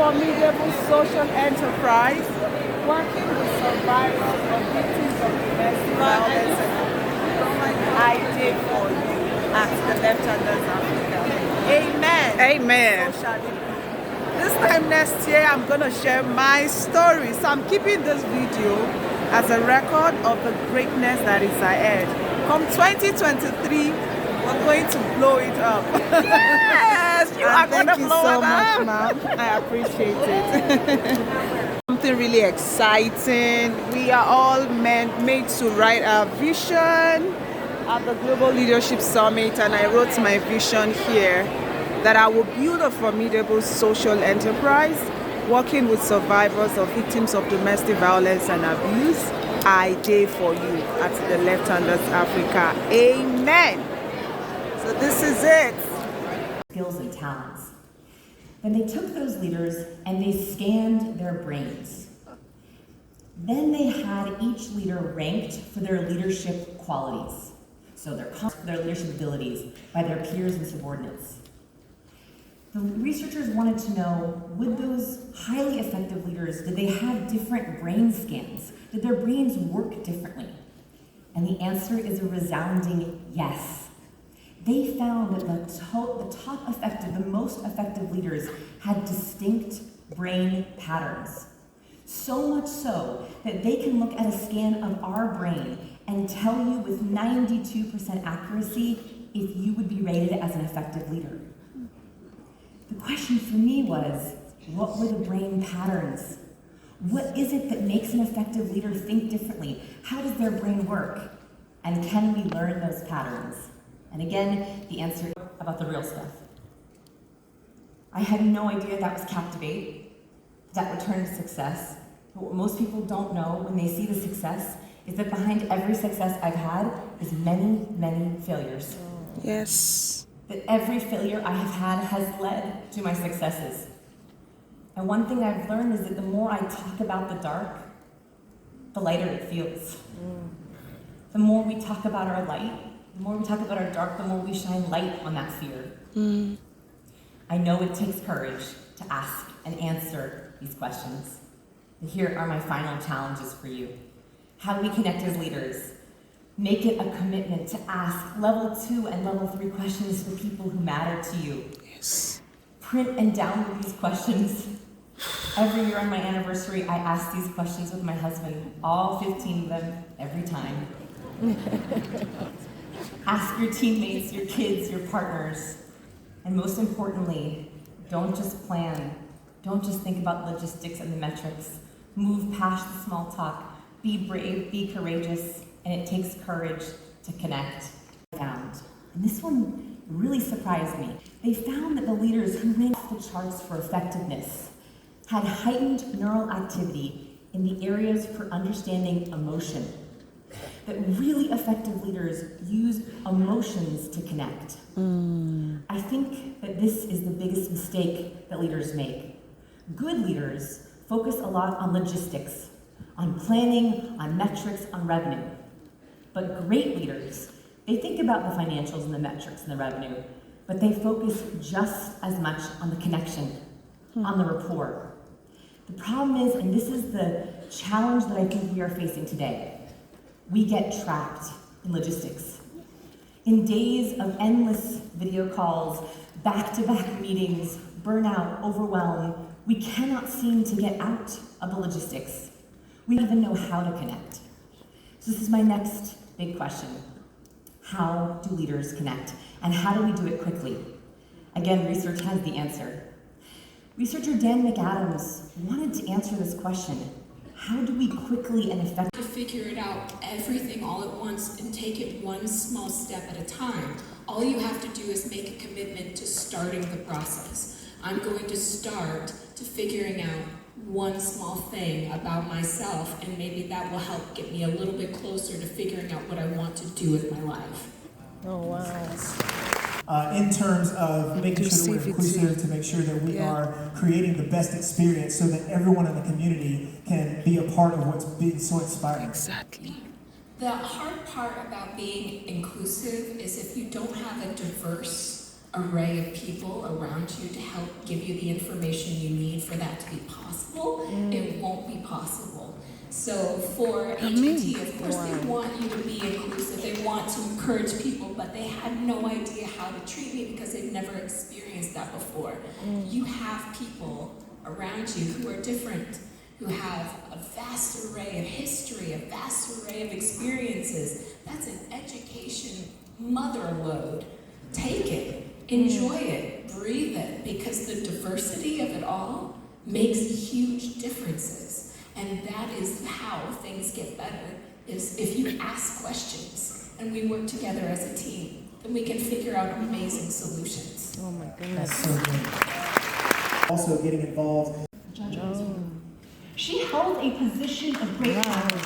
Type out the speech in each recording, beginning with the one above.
formidable social enterprise working with survivors of victims of domestic violence. I did for you at the Left-Handers Africa. Amen. Amen. So shall it be. This time next year, I'm going to share my story. So I'm keeping this video as a record of the greatness that is ahead. Come 2023, we're going to blow it up. Yes, you are going to blow so it up. much, ma'am. I appreciate it. Something really exciting. We are all made to write our vision at the Global Leadership Summit, and I wrote my vision here that I will build a formidable social enterprise working with survivors of victims of domestic violence and abuse. I did for you at the Left-Handers Africa. Amen. So this is it. Skills and talents. Then they took those leaders and they scanned their brains. Then they had each leader ranked for their leadership qualities. So their leadership abilities by their peers and subordinates. The researchers wanted to know, would those highly effective leaders, did they have different brain scans? Did their brains work differently? And the answer is a resounding yes. They found that the most effective leaders had distinct brain patterns. So much so that they can look at a scan of our brain and tell you with 92% accuracy if you would be rated as an effective leader. The question for me was, what were the brain patterns? What is it that makes an effective leader think differently? How does their brain work? And can we learn those patterns? And again, the answer is about the real stuff. I had no idea that was Captivate, that would turn to success. But what most people don't know when they see the success is that behind every success I've had is many, many failures. Yes. That every failure I have had has led to my successes. And one thing I've learned is that the more I talk about the dark, the lighter it feels. The more we talk about our light, the more we talk about our dark, the more we shine light on that fear. I know it takes courage to ask and answer these questions. And here are my final challenges for you. How do we connect as leaders? Make it a commitment to ask level 2 and level 3 questions to the people who matter to you. Yes. Print and download these questions. Every year on my anniversary, I ask these questions with my husband, all 15 of them, every time. Ask your teammates, your kids, your partners. And most importantly, don't just plan. Don't just think about logistics and the metrics. Move past the small talk. Be brave, be courageous, and it takes courage to connect. And this one really surprised me. They found that the leaders who ranked off the charts for effectiveness had heightened neural activity in the areas for understanding emotion. That really effective leaders use emotions to connect. I think that this is the biggest mistake that leaders make. Good leaders focus a lot on logistics, on planning, on metrics, on revenue. But great leaders, they think about the financials and the metrics and the revenue, but they focus just as much on the connection, on the rapport. The problem is, and this is the challenge that I think we are facing today, we get trapped in logistics. In days of endless video calls, back-to-back meetings, burnout, overwhelm, we cannot seem to get out of the logistics. We don't even know how to connect. So this is my next big question. How do leaders connect? And how do we do it quickly? Again, research has the answer. Researcher Dan McAdams wanted to answer this question. How do we quickly and effectively figure it out everything all at once and take it one small step at a time? All you have to do is make a commitment to starting the process. I'm going to start to figuring out one small thing about myself, and maybe that will help get me a little bit closer to figuring out what I want to do with my life. Oh, wow. In terms of making sure that we're inclusive, to make sure that we are creating the best experience so that everyone in the community can be a part of what's being so inspiring. Exactly. The hard part about being inclusive is if you don't have a diverse array of people around you to help give you the information you need for that possible. So for HBT, of course, they want you to be inclusive. They want to encourage people, but they had no idea how to treat me because they've never experienced that before. You have people around you who are different, who have a vast array of history, a vast array of experiences. That's an education mother load. Take it, enjoy it, breathe it, because the diversity of it all makes huge differences. And that is how things get better, is if you ask questions and we work together as a team, then we can figure out amazing solutions. Oh my goodness. That's so good. Also getting involved. She held a position of great power.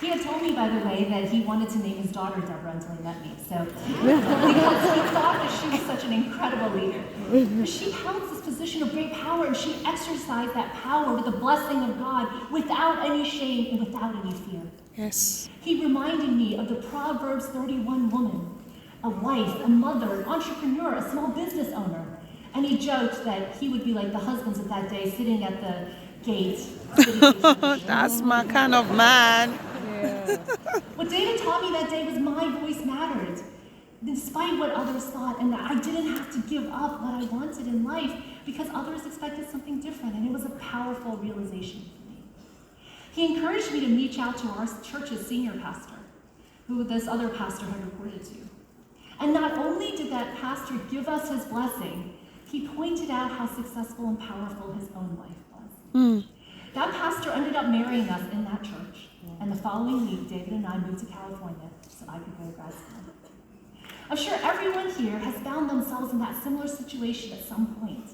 He had told me, by the way, that he wanted to name his daughter Deborah until he met me. So, because he thought that she was such an incredible leader. But she held this position of great power, and she exercised that power with the blessing of God without any shame and without any fear. Yes. He reminded me of the Proverbs 31 woman, a wife, a mother, an entrepreneur, a small business owner. And he joked that he would be like the husbands of that day, sitting at the gate. That's my kind of man. What David taught me that day was my voice mattered, despite what others thought, and that I didn't have to give up what I wanted in life because others expected something different, and it was a powerful realization for me. He encouraged me to reach out to our church's senior pastor, who this other pastor had reported to. And not only did that pastor give us his blessing, he pointed out how successful and powerful his own life was. That pastor ended up marrying us in that church. And the following week, David and I moved to California so I could go to grad school. I'm sure everyone here has found themselves in that similar situation at some point.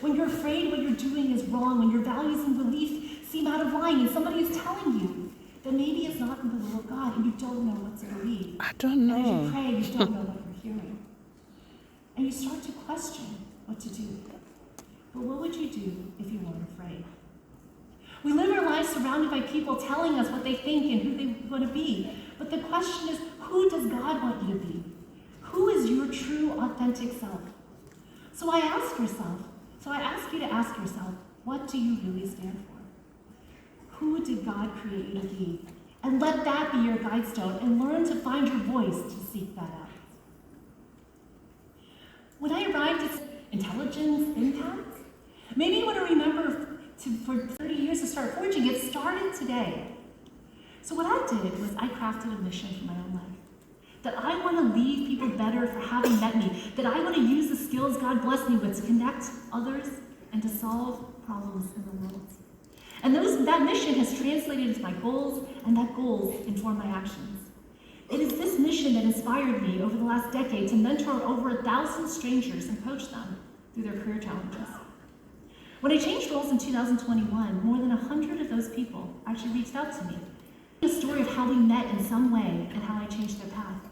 When you're afraid what you're doing is wrong, when your values and beliefs seem out of line, and somebody is telling you that maybe it's not in the will of God, and you don't know what to believe. I don't know. And as you pray, you don't know what you're hearing. And you start to question what to do. But what would you do if you weren't afraid? We live our lives surrounded by people telling us what they think and who they want to be. But the question is, who does God want you to be? Who is your true, authentic self? So I ask you to ask yourself, what do you really stand for? Who did God create you to be? And let that be your guidestone, and learn to find your voice to seek that out. When I arrived at Intelligence Impact, maybe you want to remember for 30 years to start forging, it started today. So what I did was I crafted a mission for my own life. That I want to leave people better for having met me. That I want to use the skills God blessed me with to connect others and to solve problems in the world. And that mission has translated into my goals, and that goals inform my actions. It is this mission that inspired me over the last decade to mentor over 1,000 strangers and coach them through their career challenges. When I changed roles in 2021, more than 100 of those people actually reached out to me. A story of how we met in some way and how I changed their path.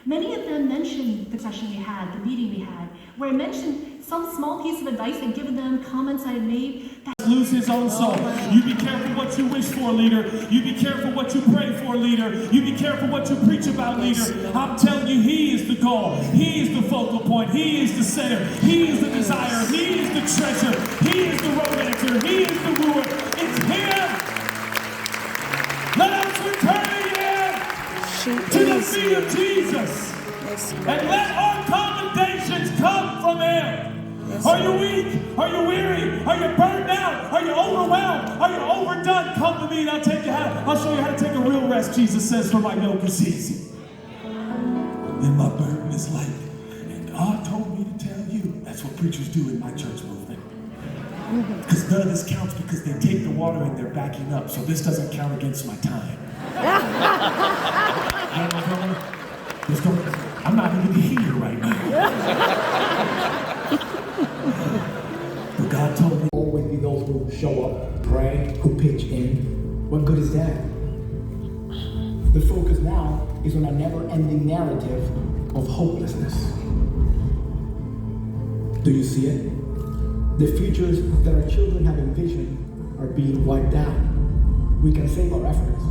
Many of them mentioned the session we had, the meeting we had, where I mentioned some small piece of advice I'd given them, comments I had made. Lose his own soul. You be careful what you wish for, leader. You be careful what you pray for, leader. You be careful what you preach about, leader. I'm telling you, he is the goal. He is the focal point. He is the center. He is the desire. He is the treasure. He is the romancer. He is the wooer. It's him. Let us return again to the feet of Jesus. And let our commendations come from him. Are you weak? Are you weary? Are you burned out? Are you overwhelmed? Are you overdone? Come to me and I'll show you how to take a real rest. Jesus says, for my yoke is easy and my burden is light. And God told me to tell you, that's what preachers do in my church movement. Because none of this counts, because they take the water and they're backing up. So this doesn't count against my time. I'm not even here right now. But God told me always be those who show up, pray, who pitch in. What good is that? The focus now is on a never-ending narrative of hopelessness. Do you see it? The futures that our children have envisioned are being wiped out. We can save our efforts,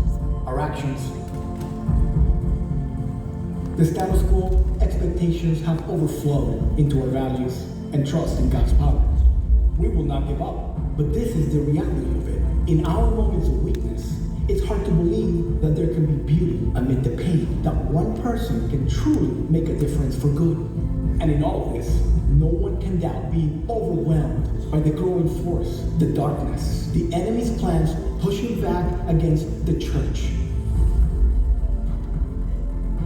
our actions. The status quo expectations have overflowed into our values. and trust in God's power. We will not give up, but this is the reality of it. In our moments of weakness, it's hard to believe that there can be beauty amid the pain, that one person can truly make a difference for good. And in all of this, no one can doubt being overwhelmed by the growing force, the darkness, the enemy's plans pushing back against the church.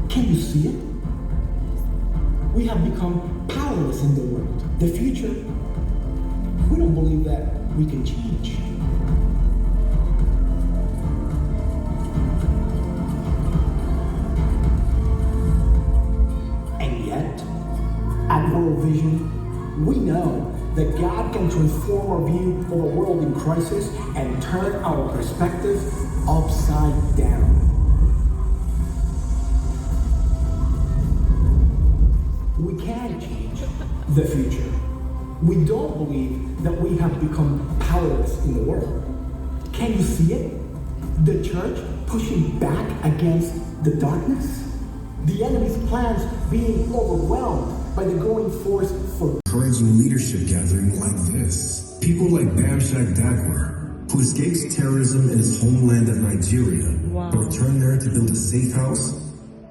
Can you see it? We have become powerless in the world. The future, we don't believe that we can change. And yet, at World Vision, we know that God can transform our view of a world in crisis and turn our perspective upside down. We can change the future. We don't believe that we have become powerless in the world. Can you see it? The church pushing back against the darkness? The enemy's plans being overwhelmed by the growing force for encouraging leadership gathering like this. People like Bamshak Dagwar, who escaped terrorism in his homeland of Nigeria, but returned there to build a safe house,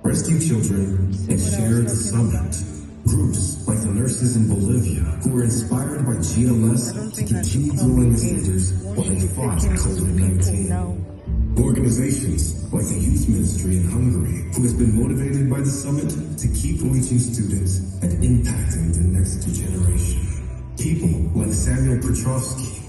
rescue children, and share the summit. Groups like the nurses in Bolivia, who were inspired by GLS to continue growing as leaders while they fought COVID-19. Organizations like the Youth Ministry in Hungary, who has been motivated by the summit to keep reaching students and impacting the next generation. People like Samuel Petrovsky,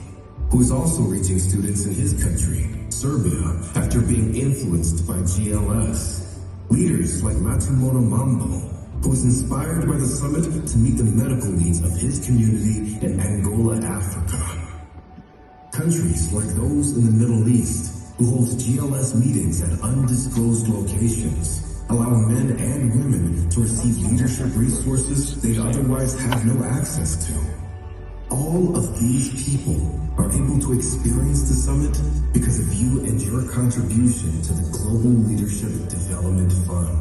who is also reaching students in his country, Serbia, after being influenced by GLS. Leaders like Matsumoto Mambo, who was inspired by the summit to meet the medical needs of his community in Angola, Africa. Countries like those in the Middle East, who holds GLS meetings at undisclosed locations, allowing men and women to receive leadership resources they'd otherwise have no access to. All of these people are able to experience the summit because of you and your contribution to the Global Leadership Development Fund.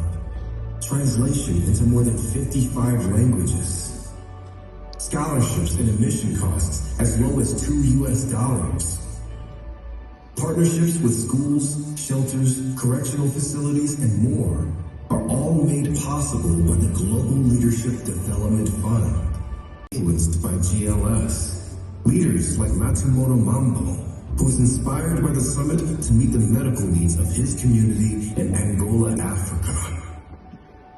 Translation into more than 55 languages. Scholarships and admission costs as low as $2. Partnerships with schools, shelters, correctional facilities, and more are all made possible by the Global Leadership Development Fund. Influenced by GLS. Leaders like Matsumoto Mambo, who was inspired by the summit to meet the medical needs of his community in Angola, Africa.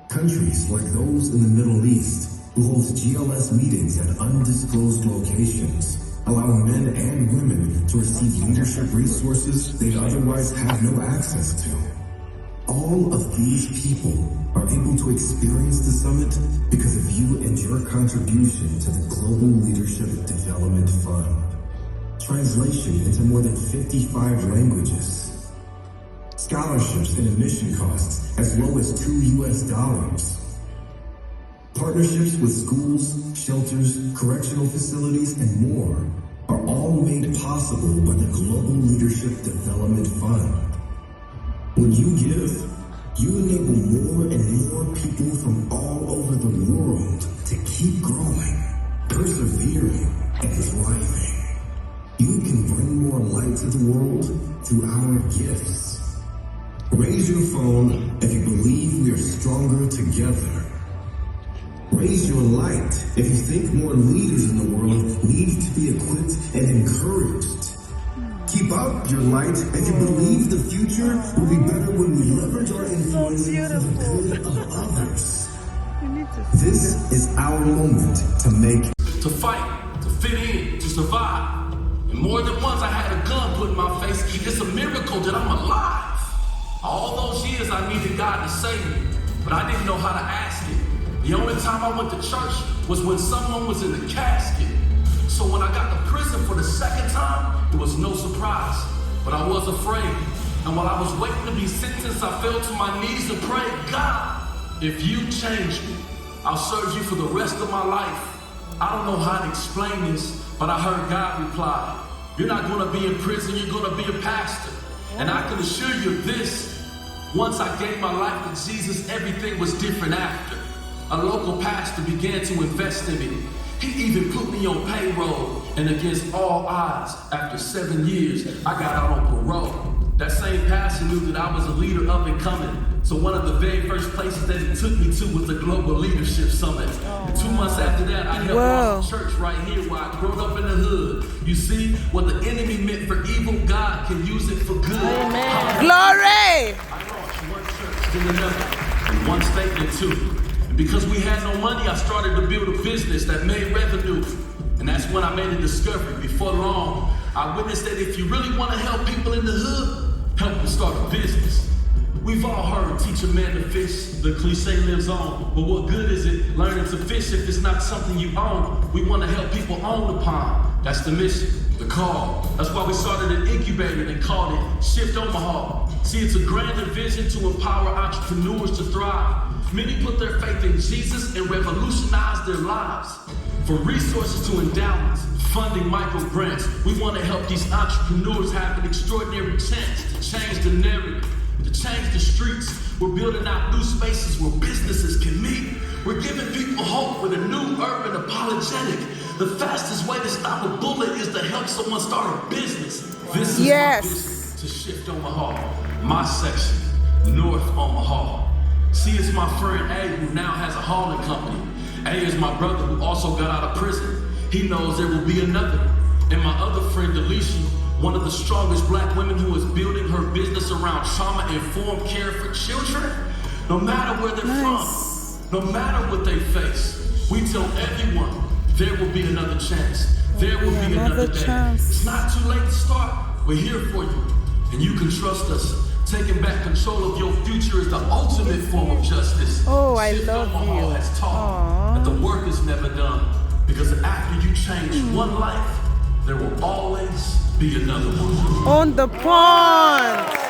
Countries like those in the Middle East, who holds GLS meetings at undisclosed locations, allowing men and women to receive leadership resources they'd otherwise have no access to. All of these people are able to experience the summit because of you and your contribution to the Global Leadership Development Fund. Translation into more than 55 languages. Scholarships and admission costs as low as $2. Partnerships with schools, shelters, correctional facilities, and more are all made possible by the Global Leadership Development Fund. When you give, you enable more and more people from all over the world to keep growing, persevering, and thriving. You can bring more light to the world through our gifts. Raise your phone if you believe we are stronger together. Raise your light if you think more leaders in the world need to be equipped and encouraged. Keep up your light if you believe the future will be better when we leverage our influence for the good of others. This is our moment to make... To fight, to fit in, to survive. And more than once I had a gun put in my face. It's a miracle that I'm alive. All those years I needed God to save me, but I didn't know how to ask it. The only time I went to church was when someone was in the casket. So when I got to prison for the second time, it was no surprise, but I was afraid. And while I was waiting to be sentenced, I fell to my knees and prayed, God, if you change me, I'll serve you for the rest of my life. I don't know how to explain this, but I heard God reply, you're not gonna be in prison, you're gonna be a pastor. And I can assure you this, once I gave my life to Jesus, everything was different after. A local pastor began to invest in me. He even put me on payroll. And against all odds, after 7 years, I got out on parole. That same pastor knew that I was a leader up and coming. So one of the very first places that he took me to was the Global Leadership Summit. And 2 months after that, I helped launch a church right here where I grew up in the hood. You see, what the enemy meant for evil, God can use it for good. Amen. Glory! I launched one church, then another, in one state and two. And because we had no money, I started to build a business that made revenue. And that's when I made a discovery. Before long, I witnessed that if you really want to help people in the hood, help them start a business. We've all heard teach a man to fish, the cliche lives on. But what good is it learning to fish if it's not something you own? We want to help people own the pond. That's the mission, the call. That's why we started an incubator and called it Shift Omaha. See, it's a grander vision to empower entrepreneurs to thrive. Many put their faith in Jesus and revolutionize their lives. From resources to endowments, funding micro grants, we want to help these entrepreneurs have an extraordinary chance to change the narrative, to change the streets. We're building out new spaces where businesses can meet. We're giving people hope with a new urban apologetic. The fastest way to stop a bullet is to help someone start a business. This is my vision to Shift Omaha, my section, North Omaha. See, it's my friend A who now has a hauling company. A is my brother who also got out of prison. He knows there will be another. And my other friend, Alicia, one of the strongest black women who is building her business around trauma-informed care for children. No matter where they're from, no matter what they face, we tell everyone there will be another chance. There will be another day. It's not too late to start. We're here for you. And you can trust us. Taking back control of your future is the ultimate form of justice. Oh, I Shift love Omaha you. has taught that the work is never done. Because after you change one life, there will always be another one. On the pond.